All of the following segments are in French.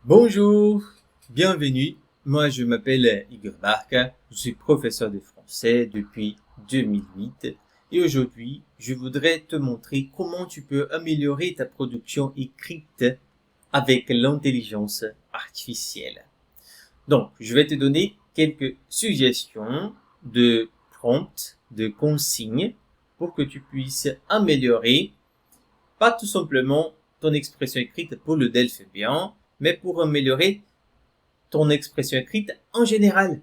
Bonjour, bienvenue. Moi, je m'appelle Igor Barca. Je suis professeur de français depuis 2008 et aujourd'hui, je voudrais te montrer comment tu peux améliorer ta production écrite avec l'intelligence artificielle. Donc, je vais te donner quelques suggestions de prompts, de consignes pour que tu puisses améliorer pas tout simplement ton expression écrite pour le delphébian, mais pour améliorer ton expression écrite en général.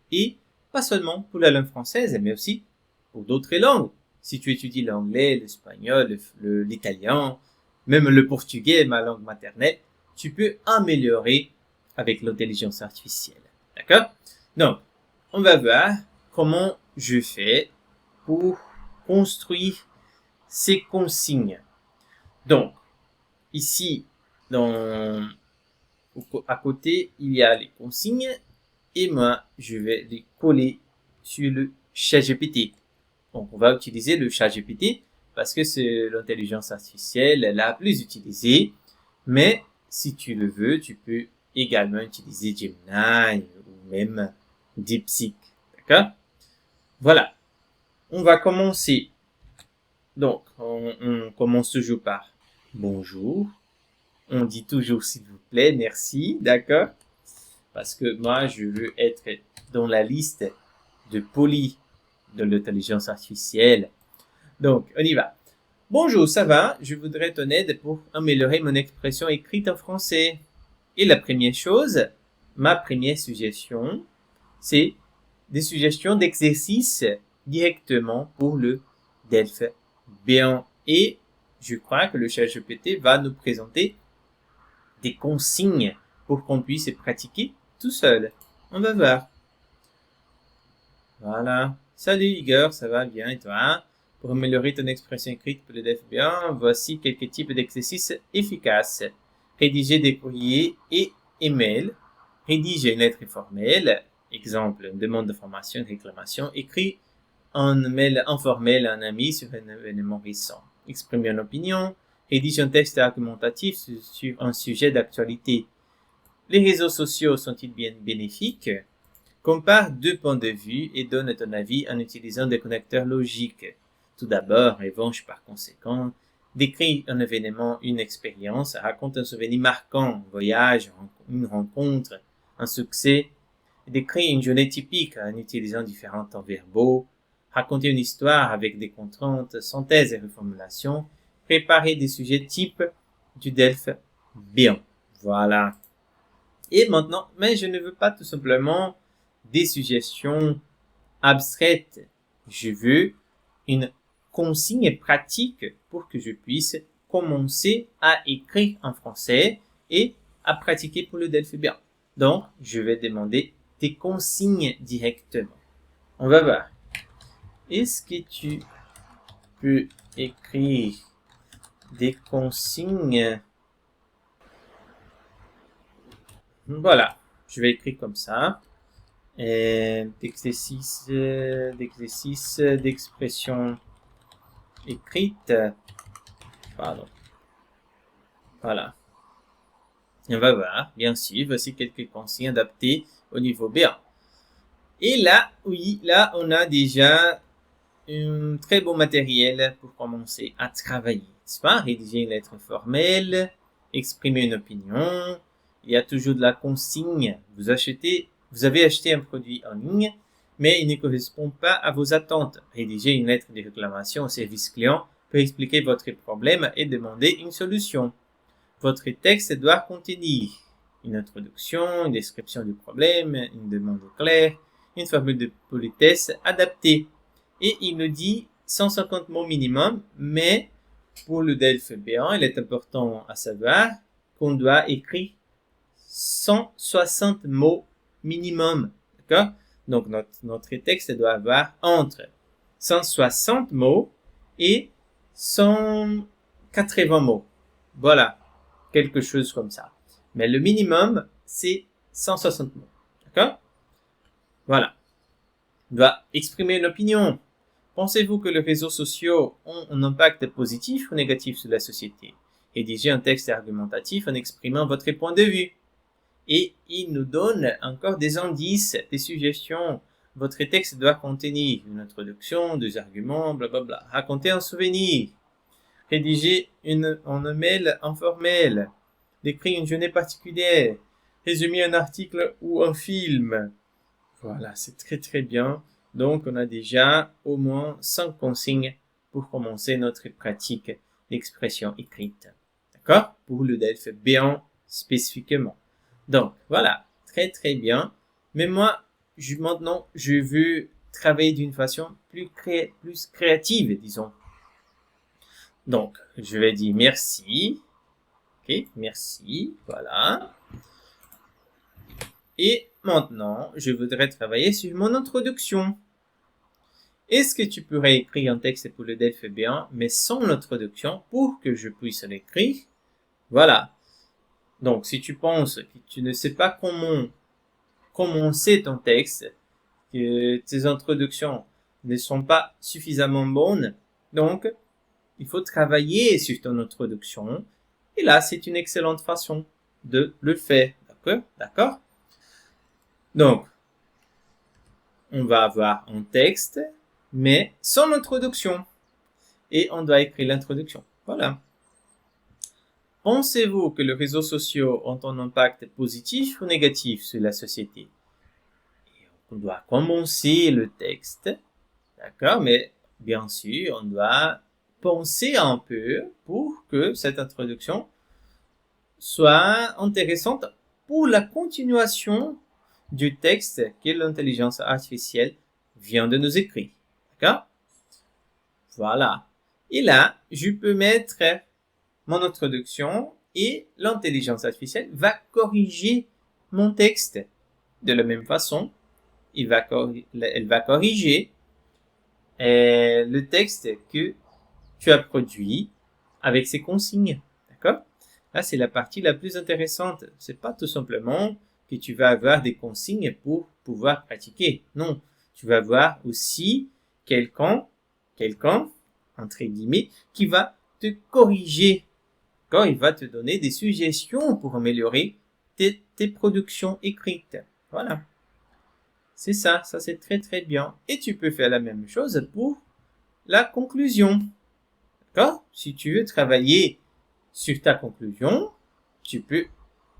Et pas seulement pour la langue française, mais aussi pour d'autres langues. Si tu étudies l'anglais, l'espagnol, l'italien, même le portugais, ma langue maternelle, tu peux améliorer avec l'intelligence artificielle. D'accord? Donc, on va voir comment je fais pour construire ces consignes. Donc, ici, à côté, il y a les consignes et moi, je vais les coller sur le ChatGPT. Donc, on va utiliser le ChatGPT parce que c'est l'intelligence artificielle la plus utilisée. Mais si tu le veux, tu peux également utiliser Gemini ou même DeepSeek. D'accord? Voilà. On va commencer. Donc, on commence toujours par bonjour. On dit toujours s'il vous plaît, merci, d'accord? Parce que moi, je veux être dans la liste de polis de l'intelligence artificielle. Donc, on y va. Bonjour, ça va? Je voudrais ton aide pour améliorer mon expression écrite en français. Et la première chose, ma première suggestion, c'est des suggestions d'exercices directement pour le delphébian. Et je crois que le ChatGPT va nous présenter des consignes pour qu'on puisse pratiquer tout seul. On va voir. Voilà. Salut Igor, ça va bien et toi? Pour améliorer ton expression écrite pour le delphébian, voici quelques types d'exercices efficaces. Rédiger des courriers et emails. Rédiger une lettre formelle. Exemple, une demande de formation, une réclamation. Écrit un mail informel à un ami sur un événement récent. Exprimer une opinion. Rédige un texte argumentatif sur un sujet d'actualité. Les réseaux sociaux sont-ils bien bénéfiques? Compare deux points de vue et donne ton avis en utilisant des connecteurs logiques. Tout d'abord, évanche par conséquent. Décris un événement, une expérience. Raconte un souvenir marquant, un voyage, une rencontre, un succès. Décris une journée typique en utilisant différents temps verbaux. Raconter une histoire avec des contraintes, synthèse et reformulation. Préparer des sujets types du delphébian. Voilà. Et maintenant, mais je ne veux pas tout simplement des suggestions abstraites. Je veux une consigne pratique pour que je puisse commencer à écrire en français et à pratiquer pour le delphébian. Donc, je vais demander des consignes directement. On va voir. Est-ce que tu peux écrire des consignes? Voilà. Je vais écrire comme ça. D'exercice d'expression écrite. Pardon. Voilà. On va voir, bien sûr, voici quelques consignes adaptées au niveau B1. Et là, oui, là, on a déjà un très bon matériel pour commencer à travailler. N'est-ce pas? Rédiger une lettre formelle, exprimer une opinion. Il y a toujours de la consigne. Vous avez acheté un produit en ligne, mais il ne correspond pas à vos attentes. Rédiger une lettre de réclamation au service client pour expliquer votre problème et demander une solution. Votre texte doit contenir une introduction, une description du problème, une demande claire, une formule de politesse adaptée. Et il nous dit 150 mots minimum, mais pour le delphébian, il est important à savoir qu'on doit écrire 160 mots minimum. D'accord? Donc, notre texte doit avoir entre 160 mots et 180 mots. Voilà. Quelque chose comme ça. Mais le minimum, c'est 160 mots. D'accord? Voilà. On doit exprimer une opinion. Pensez-vous que les réseaux sociaux ont un impact positif ou négatif sur la société? Rédigez un texte argumentatif en exprimant votre point de vue. et il nous donne encore des indices, des suggestions. Votre texte doit contenir une introduction, des arguments, blablabla. Raconter un souvenir. Rédiger un email informel. Décrire une journée particulière. Résumer un article ou un film. Voilà, c'est très très bien. Donc, on a déjà au moins 5 consignes pour commencer notre pratique d'expression écrite. D'accord? Pour le DELF B1 spécifiquement. Donc, voilà, très très bien. Mais moi, maintenant, je veux travailler d'une façon plus créative, disons. Donc, je vais dire merci. Ok, merci, voilà. Et maintenant, je voudrais travailler sur mon introduction. Est-ce que tu pourrais écrire un texte pour le DELF B1, mais sans l'introduction, pour que je puisse l'écrire? Voilà. Donc, si tu penses que tu ne sais pas comment commencer ton texte, que tes introductions ne sont pas suffisamment bonnes, donc, il faut travailler sur ton introduction. Et là, c'est une excellente façon de le faire. D'accord? Donc, on va avoir un texte, mais sans introduction. Et on doit écrire l'introduction. Voilà. Pensez-vous que les réseaux sociaux ont un impact positif ou négatif sur la société? Et on doit commencer le texte, d'accord? Mais bien sûr, on doit penser un peu pour que cette introduction soit intéressante pour la continuation du texte que l'intelligence artificielle vient de nous écrire. D'accord? Voilà. Et là, je peux mettre mon introduction et l'intelligence artificielle va corriger mon texte. De la même façon, elle va corriger le texte que tu as produit avec ces consignes. D'accord? Là, c'est la partie la plus intéressante. C'est pas tout simplement que tu vas avoir des consignes pour pouvoir pratiquer. Non. Tu vas avoir aussi quelqu'un, entre guillemets, qui va te corriger. Quand il va te donner des suggestions pour améliorer tes productions écrites. Voilà. C'est ça c'est très très bien. Et tu peux faire la même chose pour la conclusion. D'accord? Si tu veux travailler sur ta conclusion, tu peux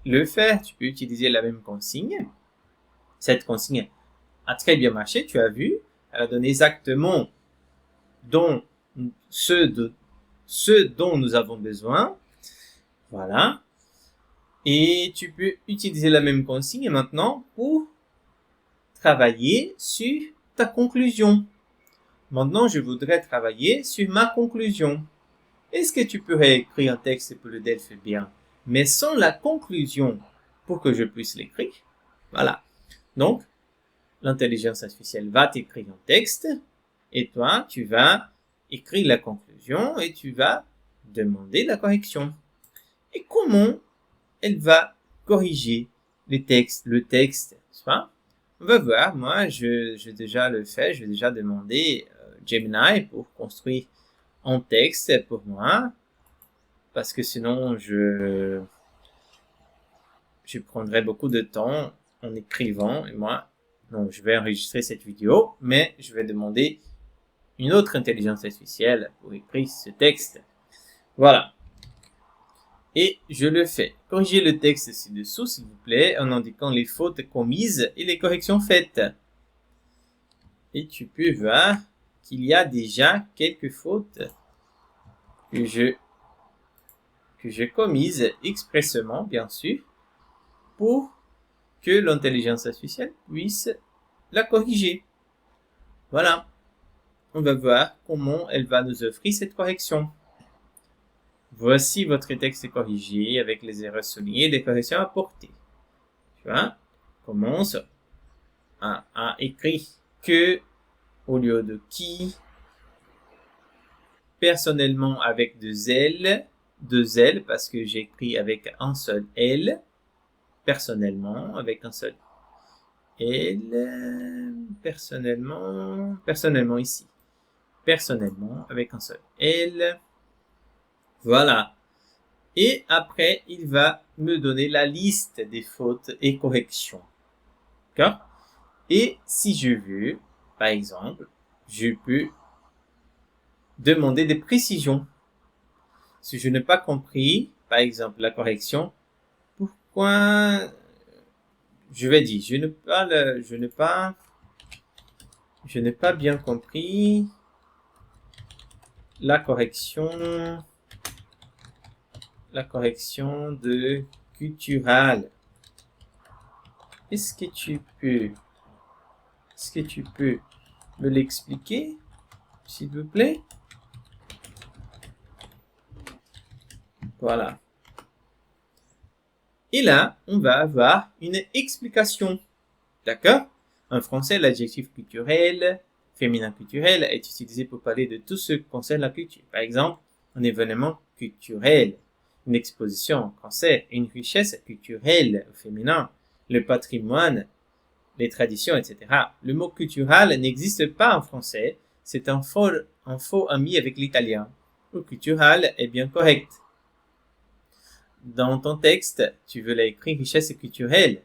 le faire. Tu peux utiliser la même consigne. Cette consigne a très bien marché, tu as vu. Elle a donné exactement ce dont nous avons besoin. Voilà. Et tu peux utiliser la même consigne maintenant pour travailler sur ta conclusion. Maintenant, je voudrais travailler sur ma conclusion. Est-ce que tu pourrais écrire un texte pour le DELF bien, mais sans la conclusion pour que je puisse l'écrire? Voilà. Donc, l'intelligence artificielle va t'écrire un texte et toi, tu vas écrire la conclusion et tu vas demander la correction. Et comment elle va corriger le texte, n'est-ce pas? On va voir, moi, j'ai déjà le fait, j'ai déjà demandé Gemini pour construire un texte pour moi, parce que sinon, je prendrais beaucoup de temps en écrivant, et moi, donc, je vais enregistrer cette vidéo, mais je vais demander une autre intelligence artificielle pour écrire ce texte. Voilà. Et je le fais. Corrigez le texte ci-dessous, s'il vous plaît, en indiquant les fautes commises et les corrections faites. Et tu peux voir qu'il y a déjà quelques fautes que j'ai commises expressément, bien sûr, pour que l'intelligence artificielle puisse la corriger. Voilà. On va voir comment elle va nous offrir cette correction. Voici votre texte corrigé avec les erreurs soulignées et les corrections apportées. Tu vois, commence à écrire que au lieu de qui, personnellement avec deux L parce que j'écris avec un seul L, personnellement avec un seul L, personnellement ici, personnellement avec un seul L. Voilà. Et après, il va me donner la liste des fautes et corrections. D'accord? Et si je veux, par exemple, je peux demander des précisions. Si je n'ai pas compris, par exemple, la correction, pourquoi je vais dire, je n'ai pas bien compris la correction de culturale. Est-ce que tu peux me l'expliquer, s'il vous plaît? Voilà. Et là, on va avoir une explication. D'accord? En français, l'adjectif culturel, féminin culturel, est utilisé pour parler de tout ce qui concerne la culture. Par exemple, un événement culturel, une exposition en français, une richesse culturelle au féminin, le patrimoine, les traditions, etc. Le mot cultural n'existe pas en français. C'est un faux ami avec l'italien. Le cultural est bien correct. Dans ton texte, tu veux l'écrire richesse culturelle.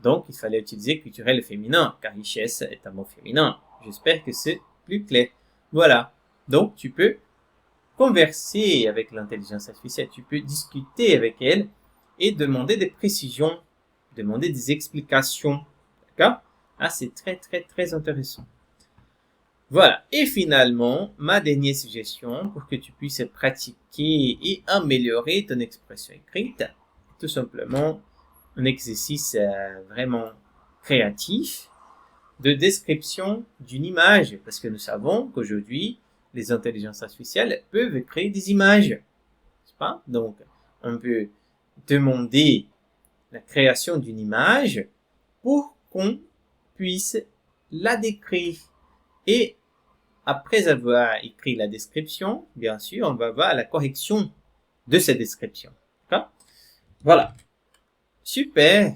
Donc, il fallait utiliser culturel féminin, car richesse est un mot féminin. J'espère que c'est plus clair. Voilà. Donc, tu peux converser avec l'intelligence artificielle. Tu peux discuter avec elle et demander des précisions, demander des explications. D'accord? Ah, c'est très, très, très intéressant. Voilà. Et finalement, ma dernière suggestion pour que tu puisses pratiquer et améliorer ton expression écrite, tout simplement un exercice vraiment créatif de description d'une image, parce que nous savons qu'aujourd'hui, les intelligences artificielles peuvent créer des images, n'est-ce pas? Donc, on peut demander la création d'une image pour qu'on puisse la décrire. Et après avoir écrit la description, bien sûr, on va voir la correction de cette description. D'accord? Voilà. Super.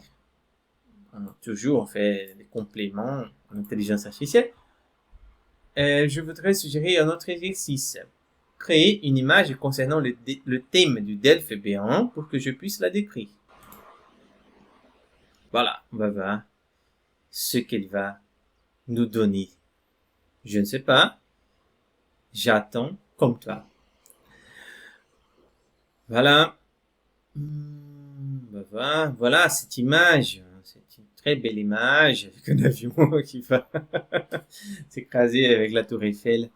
Toujours, on fait des compléments en intelligence artificielle. Je voudrais suggérer un autre exercice. Créer une image concernant le thème du DELF B1 pour que je puisse la décrire. Voilà, on va voir ce qu'elle va nous donner. Je ne sais pas. J'attends comme toi. Voilà. Voilà cette image. C'est une très belle image avec un avion qui va s'écraser avec la tour Eiffel.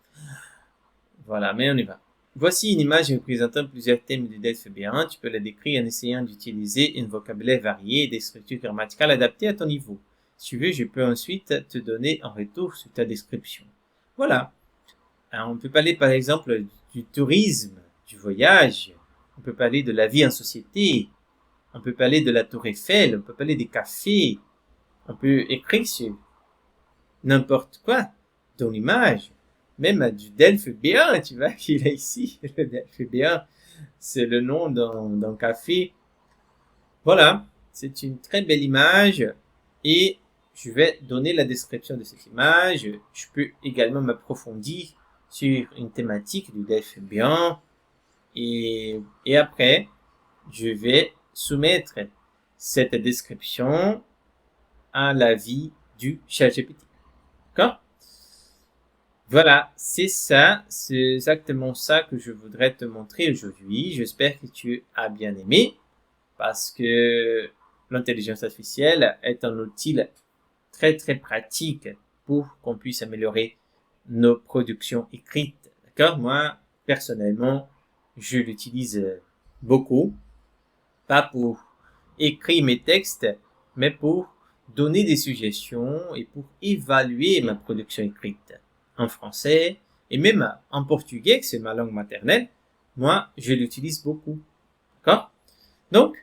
Voilà, mais on y va. Voici une image représentant plusieurs thèmes du DELF B1. Tu peux la décrire en essayant d'utiliser un vocabulaire varié et des structures grammaticales adaptées à ton niveau. Si tu veux, je peux ensuite te donner un retour sur ta description. Voilà. Alors, on peut parler par exemple du tourisme, du voyage. On peut parler de la vie en société. On peut parler de la tour Eiffel. On peut parler des cafés. On peut écrire sur n'importe quoi dans l'image. Même du DELF B1, tu vois, qu'il est ici. Le DELF B1, c'est le nom d'un café. Voilà, c'est une très belle image et je vais donner la description de cette image. Je peux également m'approfondir sur une thématique du DELF B1 et après, je vais soumettre cette description à l'avis du ChatGPT. D'accord? Voilà, c'est ça, c'est exactement ça que je voudrais te montrer aujourd'hui. J'espère que tu as bien aimé parce que l'intelligence artificielle est un outil très très pratique pour qu'on puisse améliorer nos productions écrites. D'accord? Moi, personnellement, je l'utilise beaucoup, pas pour écrire mes textes, mais pour donner des suggestions et pour évaluer ma production écrite. En français et même en portugais, que c'est ma langue maternelle, moi, je l'utilise beaucoup. D'accord? Donc,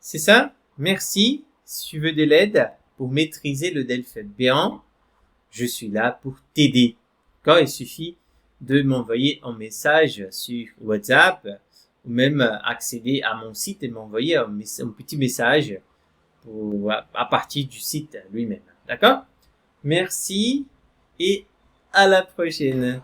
c'est ça. Merci. Si tu veux de l'aide pour maîtriser le DELF B1, je suis là pour t'aider. D'accord? Il suffit de m'envoyer un message sur WhatsApp ou même accéder à mon site et m'envoyer un petit message à partir du site lui-même. D'accord? Merci et à la prochaine.